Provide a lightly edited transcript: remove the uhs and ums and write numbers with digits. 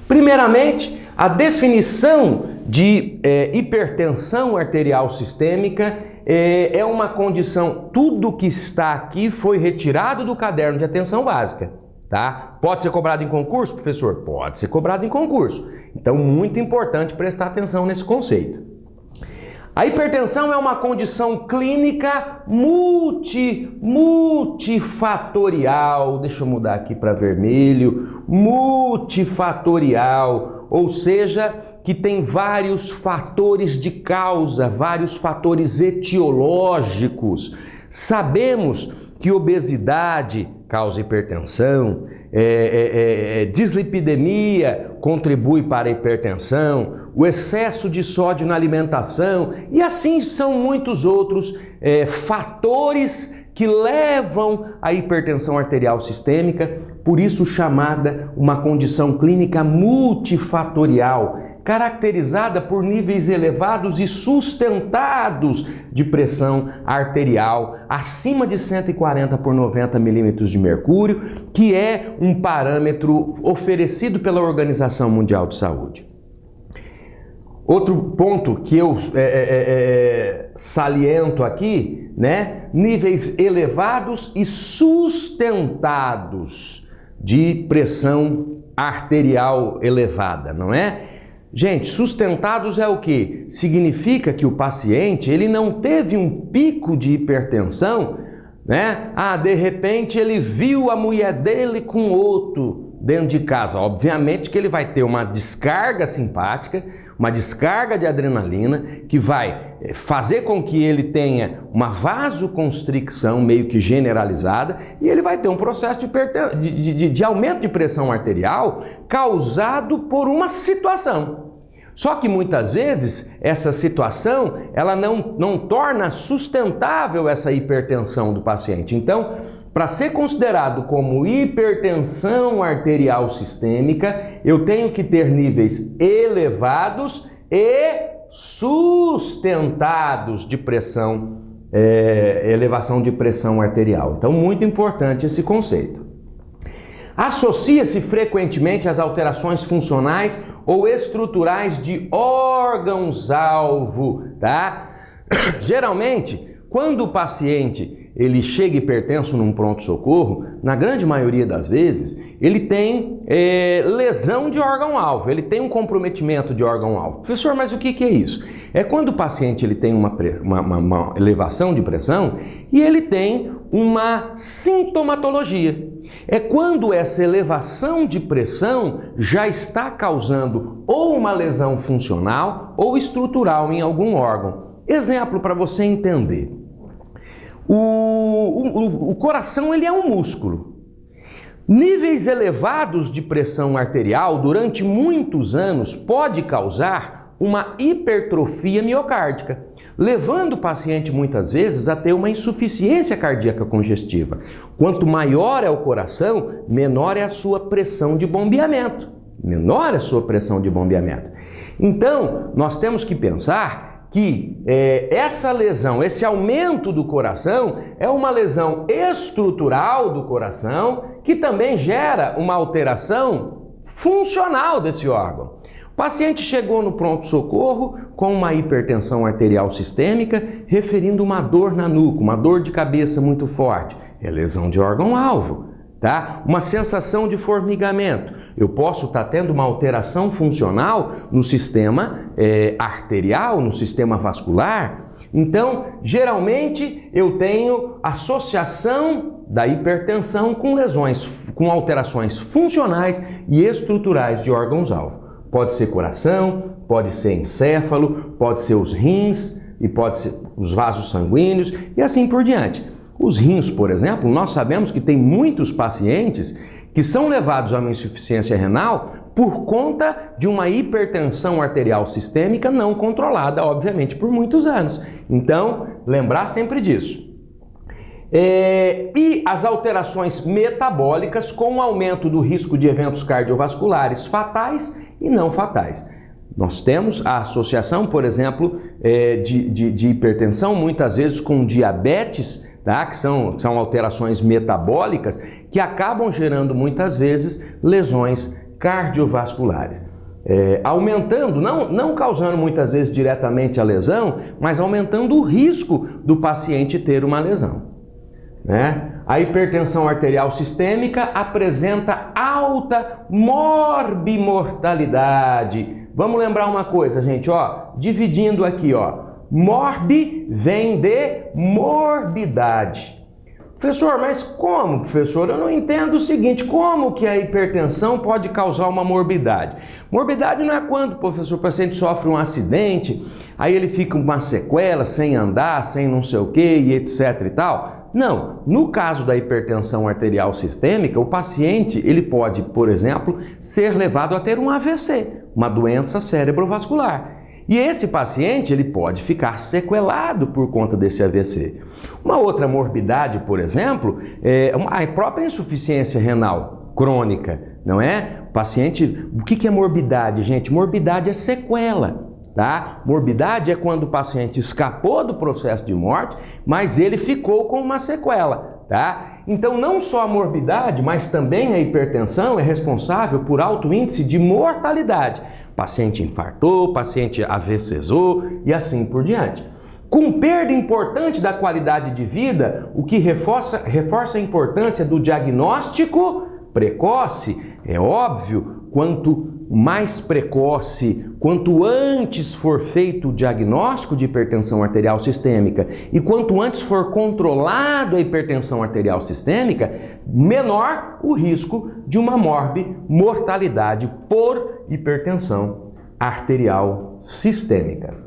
Primeiramente, a definição de hipertensão arterial sistêmica é uma condição, tudo que está aqui foi retirado do caderno de atenção básica, tá? Pode ser cobrado em concurso, professor? Pode ser cobrado em concurso. Então, muito importante prestar atenção nesse conceito. A hipertensão é uma condição clínica multifatorial, deixa eu mudar aqui para vermelho, multifatorial, ou seja, que tem vários fatores de causa, vários fatores etiológicos. Sabemos que obesidade causa hipertensão, dislipidemia contribui para a hipertensão, o excesso de sódio na alimentação e assim são muitos outros fatores que levam à hipertensão arterial sistêmica, por isso chamada uma condição clínica multifatorial, caracterizada por níveis elevados e sustentados de pressão arterial acima de 140 por 90 milímetros de mercúrio, que é um parâmetro oferecido pela Organização Mundial de Saúde. Outro ponto que eu saliento aqui, né? Níveis elevados e sustentados de pressão arterial elevada, não é? Gente, sustentados é o que? Significa que o paciente ele não teve um pico de hipertensão, né? De repente ele viu a mulher dele com outro dentro de casa. Obviamente que ele vai ter uma descarga simpática, uma descarga de adrenalina que vai fazer com que ele tenha uma vasoconstricção meio que generalizada e ele vai ter um processo de aumento de pressão arterial causado por uma situação. Só que muitas vezes essa situação ela não torna sustentável essa hipertensão do paciente. Então, para ser considerado como hipertensão arterial sistêmica, eu tenho que ter níveis elevados e sustentados de pressão, elevação de pressão arterial. Então, muito importante esse conceito. Associa-se frequentemente às alterações funcionais ou estruturais de órgãos-alvo, tá? Geralmente, quando o paciente ele chega hipertenso num pronto-socorro, na grande maioria das vezes, ele tem lesão de órgão-alvo, ele tem um comprometimento de órgão-alvo. Professor, mas o que é isso? É quando o paciente ele tem uma elevação de pressão e ele tem uma sintomatologia. É quando essa elevação de pressão já está causando ou uma lesão funcional ou estrutural em algum órgão. Exemplo para você entender. O coração ele é um músculo. Níveis elevados de pressão arterial durante muitos anos pode causar uma hipertrofia miocárdica, levando o paciente muitas vezes a ter uma insuficiência cardíaca congestiva. Quanto maior é o coração, menor é a sua pressão de bombeamento. Menor é a sua pressão de bombeamento. Então, nós temos que pensar que essa lesão, esse aumento do coração é uma lesão estrutural do coração que também gera uma alteração funcional desse órgão. O paciente chegou no pronto-socorro com uma hipertensão arterial sistêmica, referindo uma dor na nuca, uma dor de cabeça muito forte. É lesão de órgão-alvo, tá? Uma sensação de formigamento. Eu posso estar tendo uma alteração funcional no sistema arterial, no sistema vascular. Então, geralmente, eu tenho associação da hipertensão com lesões, com alterações funcionais e estruturais de órgãos-alvo. Pode ser coração, pode ser encéfalo, pode ser os rins e pode ser os vasos sanguíneos e assim por diante. Os rins, por exemplo, nós sabemos que tem muitos pacientes que são levados a uma insuficiência renal por conta de uma hipertensão arterial sistêmica não controlada, obviamente, por muitos anos. Então, lembrar sempre disso. E as alterações metabólicas com o aumento do risco de eventos cardiovasculares fatais e não fatais. Nós temos a associação, por exemplo, de hipertensão, muitas vezes com diabetes, tá? Que são alterações metabólicas que acabam gerando muitas vezes lesões cardiovasculares. Aumentando, não causando muitas vezes diretamente a lesão, mas aumentando o risco do paciente ter uma lesão. A hipertensão arterial sistêmica apresenta alta morbimortalidade. Vamos lembrar uma coisa, gente, dividindo aqui, morbi vem de morbidade. Professor, mas como, professor? Eu não entendo o seguinte, como que a hipertensão pode causar uma morbidade? Morbidade não é quando, professor, o paciente sofre um acidente, aí ele fica com uma sequela, sem andar, sem não sei o que, e etc e tal. Não, no caso da hipertensão arterial sistêmica, o paciente ele pode, por exemplo, ser levado a ter um AVC, uma doença cerebrovascular. E esse paciente ele pode ficar sequelado por conta desse AVC. Uma outra morbidade, por exemplo, é a própria insuficiência renal crônica, não é? O paciente, o que é morbidade, gente? Morbidade é sequela, tá? Morbidade é quando o paciente escapou do processo de morte, mas ele ficou com uma sequela, tá? Então não só a morbidade, mas também a hipertensão é responsável por alto índice de mortalidade. Paciente infartou, paciente AVCzou e assim por diante. Com perda importante da qualidade de vida, o que reforça a importância do diagnóstico precoce. É óbvio, quanto mais precoce, quanto antes for feito o diagnóstico de hipertensão arterial sistêmica e quanto antes for controlado a hipertensão arterial sistêmica, menor o risco de uma morbimortalidade por hipertensão arterial sistêmica.